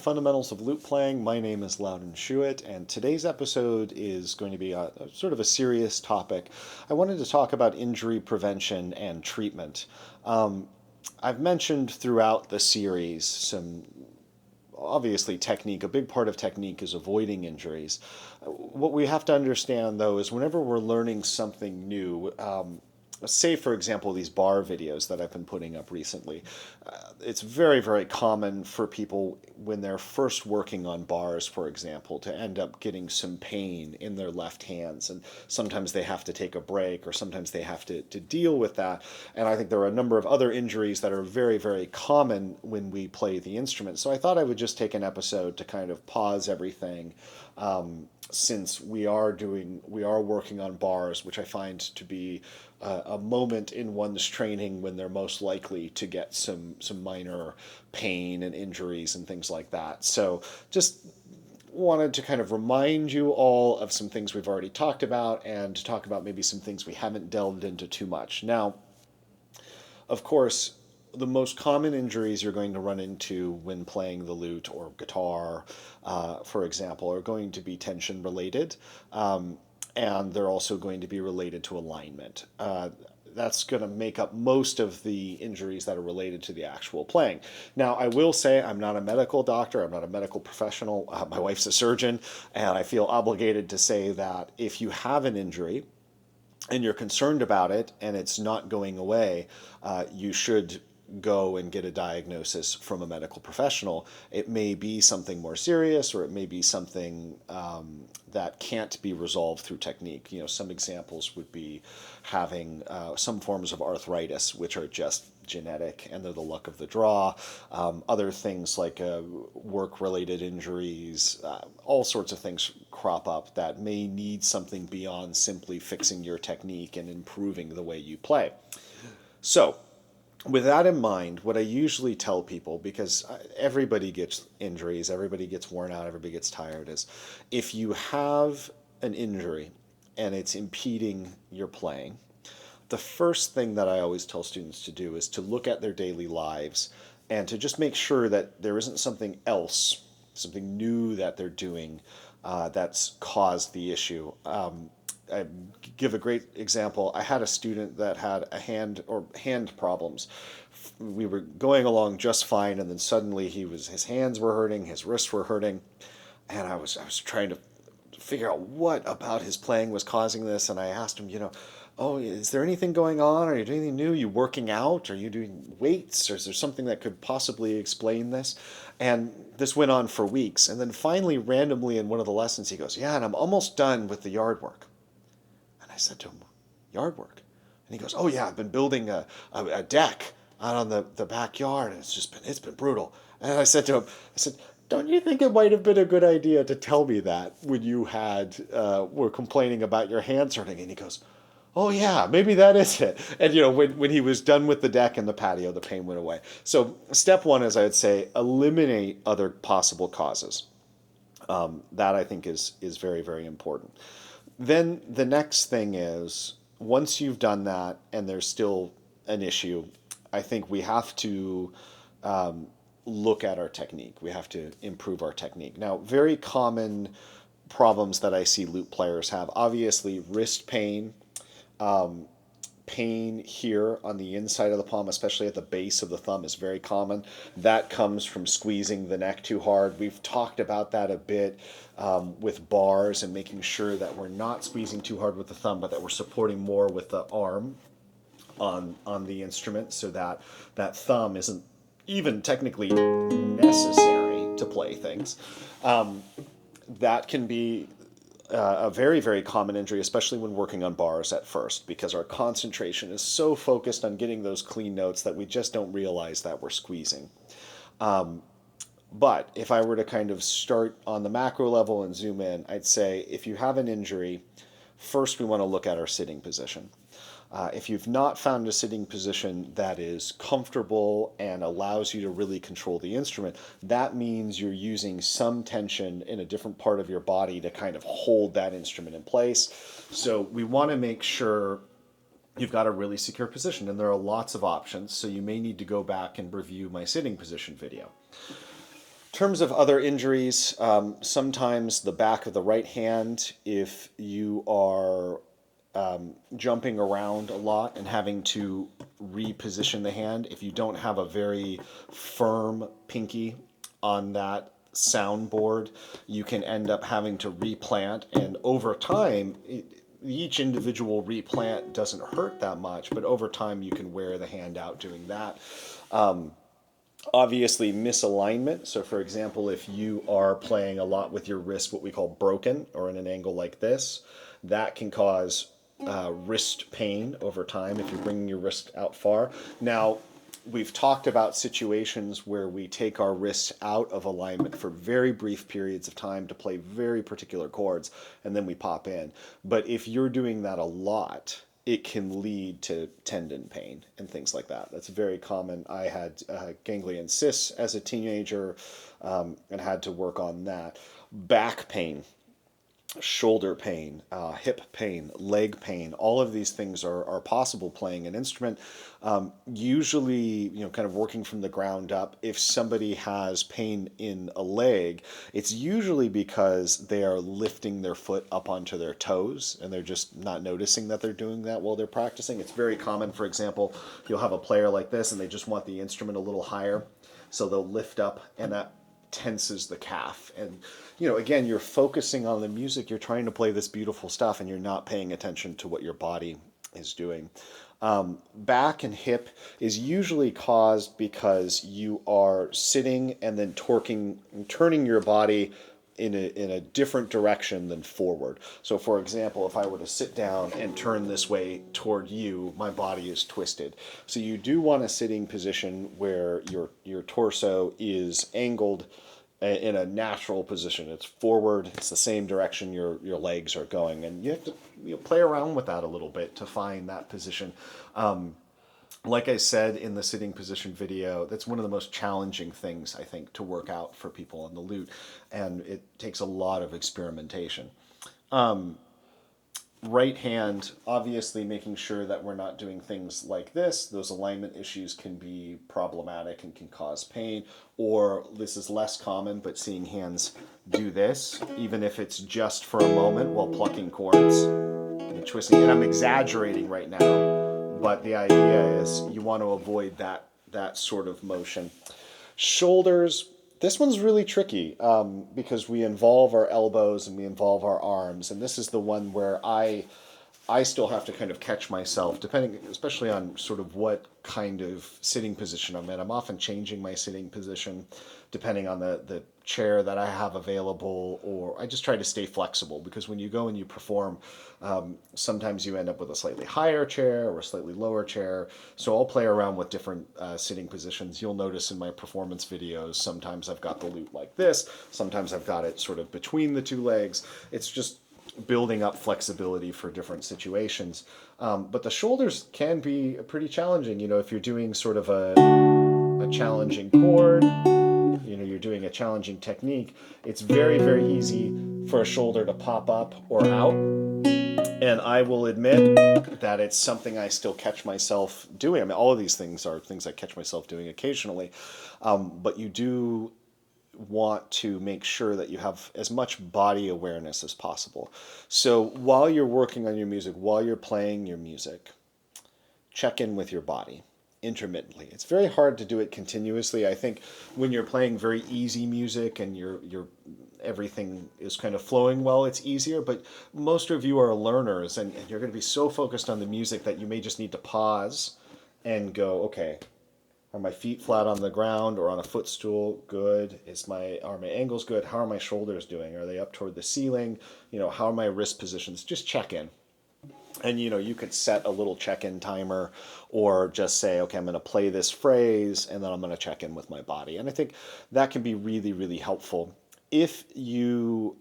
Fundamentals of Lute Playing. My name is Laudon Schuett, and today's episode is going to be a sort of a serious topic. I wanted to talk about injury prevention and treatment. I've mentioned throughout the series some obviously technique. A big part of technique is avoiding injuries. What we have to understand, though, is whenever we're learning something new, say, for example, these bar videos that I've been putting up recently. It's very, very common for people when they're first working on bars, for example, to end up getting some pain in their left hands. And sometimes they have to take a break, or sometimes they have to deal with that. And I think there are a number of other injuries that are very, very common when we play the instrument. So I thought I would just take an episode to kind of pause everything. Since we are working on bars, which I find to be a moment in one's training when they're most likely to get some minor pain and injuries and things like that. So just wanted to kind of remind you all of some things we've already talked about and to talk about maybe some things we haven't delved into too much. Now, of course, the most common injuries you're going to run into when playing the lute or guitar, for example, are going to be tension related, and they're also going to be related to alignment. That's going to make up most of the injuries that are related to the actual playing. Now, I will say I'm not a medical doctor, I'm not a medical professional. My wife's a surgeon, and I feel obligated to say that if you have an injury and you're concerned about it and it's not going away, you should go and get a diagnosis from a medical professional. It may be something more serious, or it may be something that can't be resolved through technique. Some examples would be having some forms of arthritis, which are just genetic and they're the luck of the draw. Other things like work-related injuries, all sorts of things crop up that may need something beyond simply fixing your technique and improving the way you play. So, with that in mind, what I usually tell people, because everybody gets injuries, everybody gets worn out, everybody gets tired, is if you have an injury and it's impeding your playing, the first thing that I always tell students to do is to look at their daily lives and to just make sure that there isn't something else, something new that they're doing that's caused the issue. I give a great example. I had a student that had hand problems. We were going along just fine, and then suddenly his hands were hurting, his wrists were hurting, and I was trying to figure out what about his playing was causing this. And I asked him, oh, is there anything going on? Are you doing anything new? Are you working out? Are you doing weights? Or is there something that could possibly explain this? And this went on for weeks. And then finally, randomly in one of the lessons, he goes, yeah, and I'm almost done with the yard work. I said to him, yard work? And he goes, oh yeah, I've been building a deck out on the backyard, and it's been brutal. And I said to him, don't you think it might have been a good idea to tell me that when you were complaining about your hands hurting? And he goes, oh yeah, maybe that is it. And when he was done with the deck and the patio, the pain went away. So step one is, I would say, eliminate other possible causes. That I think is very, very important. Then the next thing is, once you've done that and there's still an issue, I think we have to look at our technique. We have to improve our technique. Now, very common problems that I see lute players have, obviously wrist pain, pain here on the inside of the palm, especially at the base of the thumb, is very common. That comes from squeezing the neck too hard. We've talked about that a bit with bars and making sure that we're not squeezing too hard with the thumb, but that we're supporting more with the arm on the instrument, so that that thumb isn't even technically necessary to play things. That can be a very, very common injury, especially when working on bars at first, because our concentration is so focused on getting those clean notes that we just don't realize that we're squeezing. But if I were to kind of start on the macro level and zoom in, I'd say if you have an injury, first we want to look at our sitting position. If you've not found a sitting position that is comfortable and allows you to really control the instrument, that means you're using some tension in a different part of your body to kind of hold that instrument in place. So we want to make sure you've got a really secure position, and there are lots of options, so you may need to go back and review my sitting position video. terms of other injuries, sometimes the back of the right hand, if you are jumping around a lot and having to reposition the hand, if you don't have a very firm pinky on that soundboard, you can end up having to replant. And over time, each individual replant doesn't hurt that much, but over time you can wear the hand out doing that. Obviously, misalignment. So, for example, if you are playing a lot with your wrist, what we call broken, or in an angle like this, that can cause wrist pain over time if you're bringing your wrist out far. Now, we've talked about situations where we take our wrists out of alignment for very brief periods of time to play very particular chords, and then we pop in. But if you're doing that a lot, it can lead to tendon pain and things like that. That's very common. I had ganglion cysts as a teenager and had to work on that. Back pain, shoulder pain, hip pain, leg pain, all of these things are possible playing an instrument. Usually, kind of working from the ground up, if somebody has pain in a leg, it's usually because they are lifting their foot up onto their toes and they're just not noticing that they're doing that while they're practicing. It's very common, for example, you'll have a player like this and they just want the instrument a little higher, so they'll lift up and that tenses the calf. And again, you're focusing on the music, you're trying to play this beautiful stuff, and you're not paying attention to what your body is doing. Back and hip is usually caused because you are sitting and then turning your body in a different direction than forward. So, for example, if I were to sit down and turn this way toward you, my body is twisted. So you do want a sitting position where your torso is angled in a natural position. It's forward, it's the same direction your legs are going, and you have to play around with that a little bit to find that position. Like I said in the sitting position video, that's one of the most challenging things, I think, to work out for people on the lute, and it takes a lot of experimentation. Right hand, obviously making sure that we're not doing things like this. Those alignment issues can be problematic and can cause pain. Or this is less common, but seeing hands do this, even if it's just for a moment while plucking chords and twisting. And I'm exaggerating right now, but the idea is you want to avoid that sort of motion. Shoulders. This one's really tricky because we involve our elbows and we involve our arms, and this is the one where I still have to kind of catch myself, depending, especially on sort of what kind of sitting position I'm in. I'm often changing my sitting position depending on the chair that I have available, or I just try to stay flexible because when you go and you perform, sometimes you end up with a slightly higher chair or a slightly lower chair. So I'll play around with different sitting positions. You'll notice in my performance videos, sometimes I've got the lute like this, sometimes I've got it sort of between the two legs. It's just building up flexibility for different situations. But the shoulders can be pretty challenging. If you're doing sort of a challenging chord, you're doing a challenging technique, it's very, very easy for a shoulder to pop up or out. And I will admit that it's something I still catch myself doing. I mean, all of these things are things I catch myself doing occasionally. But you do want to make sure that you have as much body awareness as possible. So while you're working on your music, while you're playing your music, check in with your body intermittently. It's very hard to do it continuously. I think when you're playing very easy music and you're everything is kind of flowing well, it's easier, but most of you are learners and you're going to be so focused on the music that you may just need to pause and go, okay, are my feet flat on the ground or on a footstool? Good. Are my angles good? How are my shoulders doing? Are they up toward the ceiling? How are my wrist positions? Just check in. And you could set a little check-in timer or just say, okay, I'm going to play this phrase and then I'm going to check in with my body. And I think that can be really, really helpful. If you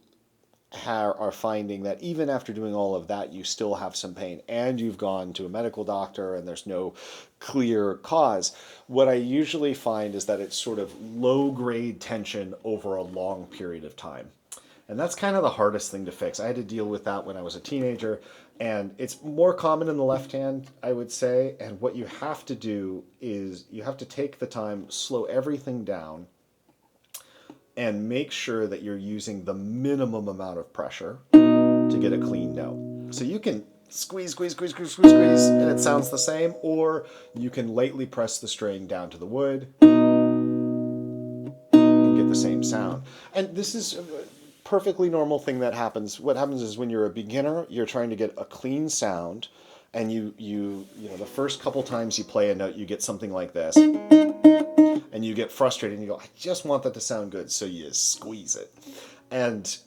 are finding that even after doing all of that, you still have some pain and you've gone to a medical doctor and there's no clear cause, what I usually find is that it's sort of low-grade tension over a long period of time. And that's kind of the hardest thing to fix. I had to deal with that when I was a teenager, and it's more common in the left hand, I would say. And what you have to do is you have to take the time, slow everything down, and make sure that you're using the minimum amount of pressure to get a clean note. So you can squeeze, squeeze, squeeze, squeeze, squeeze, squeeze, and it sounds the same, or you can lightly press the string down to the wood and get the same sound. And this is a perfectly normal thing that happens. What happens is when you're a beginner, you're trying to get a clean sound, and you know, the first couple times you play a note, you get something like this, and you get frustrated, and you go, I just want that to sound good, so you squeeze it. And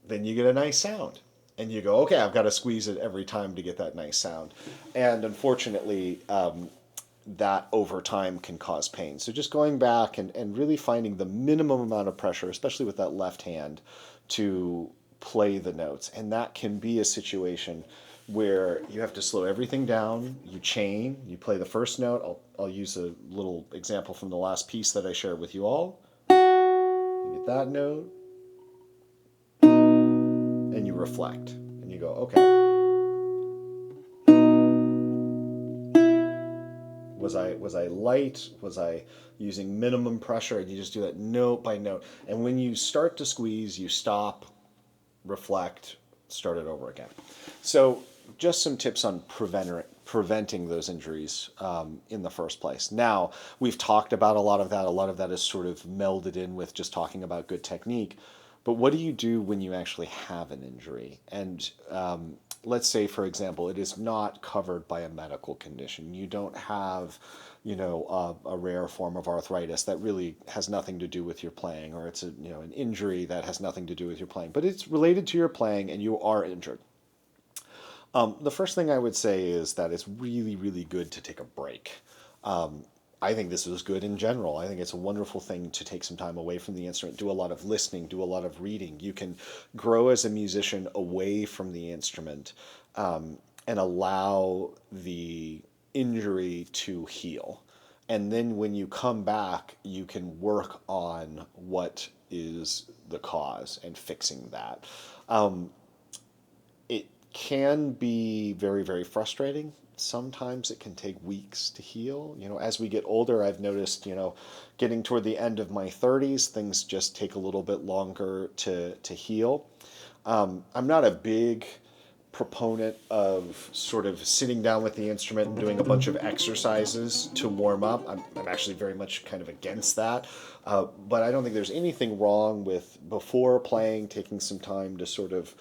then you get a nice sound. And you go, okay, I've got to squeeze it every time to get that nice sound. And unfortunately, that over time can cause pain. So just going back and really finding the minimum amount of pressure, especially with that left hand, to play the notes. And that can be a situation where you have to slow everything down, you chain, you play the first note. I'll use a little example from the last piece that I shared with you all. You get that note, and you reflect, and you go, okay, was I light? Was I using minimum pressure? And you just do that note by note. And when you start to squeeze, you stop, reflect, start it over again. So just some tips on preventing those injuries in the first place. Now, we've talked about a lot of that. A lot of that is sort of melded in with just talking about good technique. But what do you do when you actually have an injury? And let's say, for example, it is not covered by a medical condition. You don't have, you know, a rare form of arthritis that really has nothing to do with your playing, or it's an injury that has nothing to do with your playing, but it's related to your playing and you are injured. The first thing I would say is that it's really, really good to take a break. I think this is good in general. I think it's a wonderful thing to take some time away from the instrument, do a lot of listening, do a lot of reading. You can grow as a musician away from the instrument and allow the injury to heal. And then when you come back, you can work on what is the cause and fixing that. It can be very, very frustrating. Sometimes it can take weeks to heal. You know, as we get older, I've noticed, getting toward the end of my 30s, things just take a little bit longer to heal. I'm not a big proponent of sort of sitting down with the instrument and doing a bunch of exercises to warm up. I'm actually very much kind of against that. But I don't think there's anything wrong with, before playing, taking some time to sort of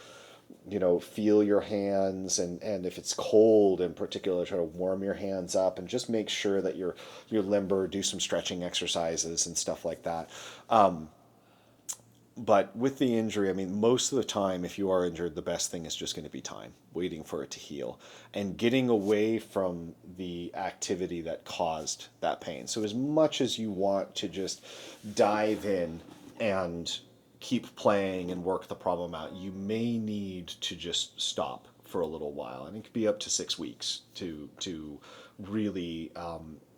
feel your hands, and if it's cold in particular, try to warm your hands up and just make sure that you're limber, do some stretching exercises and stuff like that. But with the injury, I mean, most of the time, if you are injured, the best thing is just going to be time, waiting for it to heal and getting away from the activity that caused that pain. So as much as you want to just dive in and keep playing and work the problem out, you may need to just stop for a little while. And it could be up to 6 weeks to really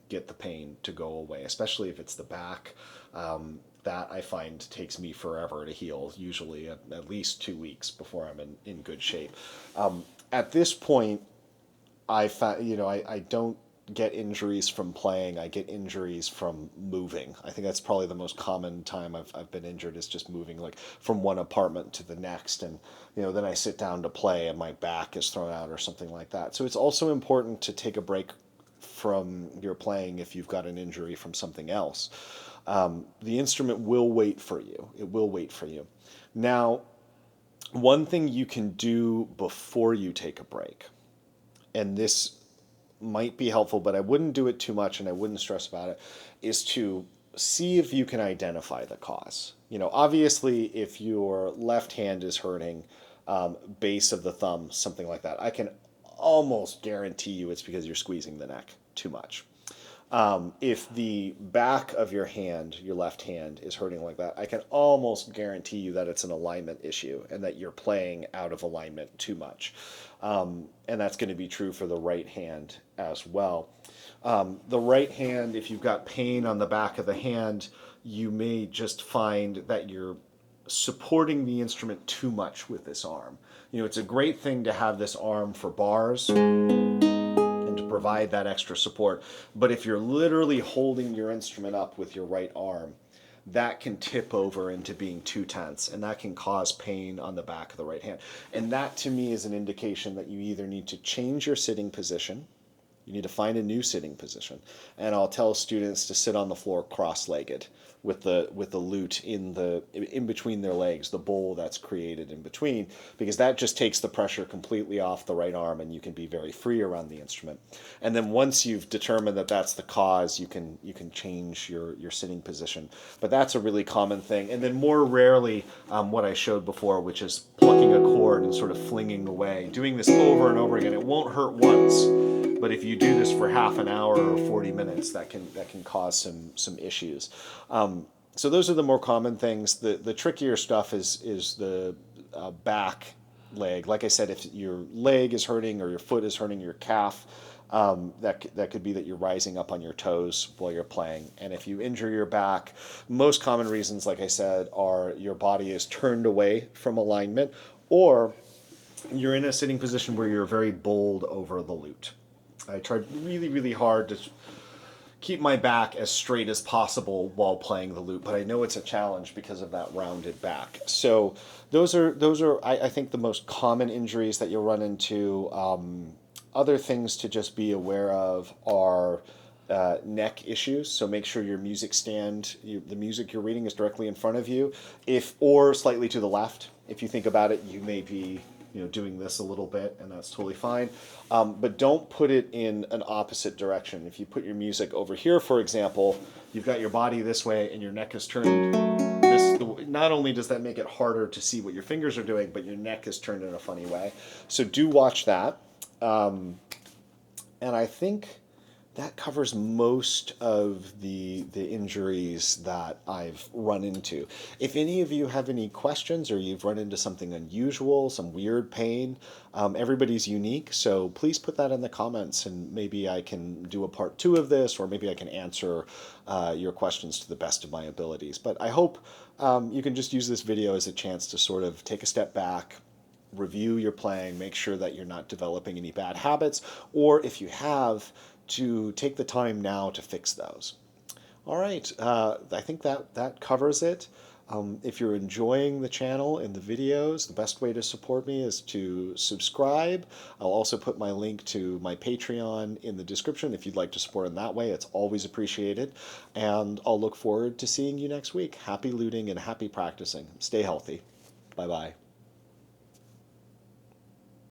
get the pain to go away, especially if it's the back. That I find takes me forever to heal, usually at least 2 weeks before I'm in good shape. At this point, I don't get injuries from playing. I get injuries from moving. I think that's probably the most common time I've been injured, is just moving, like from one apartment to the next, and then I sit down to play and my back is thrown out or something like that. So it's also important to take a break from your playing if you've got an injury from something else. The instrument will wait for you. It will wait for you. Now, one thing you can do before you take a break, and this might be helpful, but I wouldn't do it too much and I wouldn't stress about it, is to see if you can identify the cause. Obviously, if your left hand is hurting, base of the thumb, something like that, I can almost guarantee you it's because you're squeezing the neck too much. If the back of your hand, your left hand, is hurting like that, I can almost guarantee you that it's an alignment issue and that you're playing out of alignment too much. And that's going to be true for the right hand as well. The right hand, if you've got pain on the back of the hand, you may just find that you're supporting the instrument too much with this arm. It's a great thing to have this arm for bars and to provide that extra support. But if you're literally holding your instrument up with your right arm, that can tip over into being too tense, and that can cause pain on the back of the right hand. And that to me is an indication that you either need to change your sitting position, you need to find a new sitting position, and I'll tell students to sit on the floor cross-legged with the lute in between their legs, the bowl that's created in between, because that just takes the pressure completely off the right arm, and you can be very free around the instrument. And then once you've determined that that's the cause, you can change your sitting position. But that's a really common thing. And then more rarely, what I showed before, which is plucking a chord and sort of flinging away, doing this over and over again. It won't hurt once, but if you do this for half an hour or 40 minutes, that can cause some issues. So those are the more common things. The trickier stuff is the back leg. Like I said, if your leg is hurting or your foot is hurting, your calf, that could be that you're rising up on your toes while you're playing. And if you injure your back, most common reasons, like I said, are your body is turned away from alignment, or you're in a sitting position where you're very bowled over the lute. I tried really, really hard to keep my back as straight as possible while playing the lute, but I know it's a challenge because of that rounded back. So those are I think the most common injuries that you'll run into. Other things to just be aware of are neck issues. So make sure your music stand, the music you're reading is directly in front of you, or slightly to the left. If you think about it, you may be doing this a little bit, and that's totally fine. But don't put it in an opposite direction. If you put your music over here, for example, you've got your body this way and your neck is turned not only does that make it harder to see what your fingers are doing, but your neck is turned in a funny way. So do watch that. And I think that covers most of the injuries that I've run into. If any of you have any questions, or you've run into something unusual, some weird pain, everybody's unique, so please put that in the comments, and maybe I can do a part 2 of this, or maybe I can answer your questions to the best of my abilities. But I hope you can just use this video as a chance to sort of take a step back, review your playing, make sure that you're not developing any bad habits, or if you have, to take the time now to fix those. All right, I think that covers it. If you're enjoying the channel and the videos, the best way to support me is to subscribe. I'll also put my link to my Patreon in the description if you'd like to support in that way. It's always appreciated. And I'll look forward to seeing you next week. Happy looting and happy practicing. Stay healthy. Bye-bye.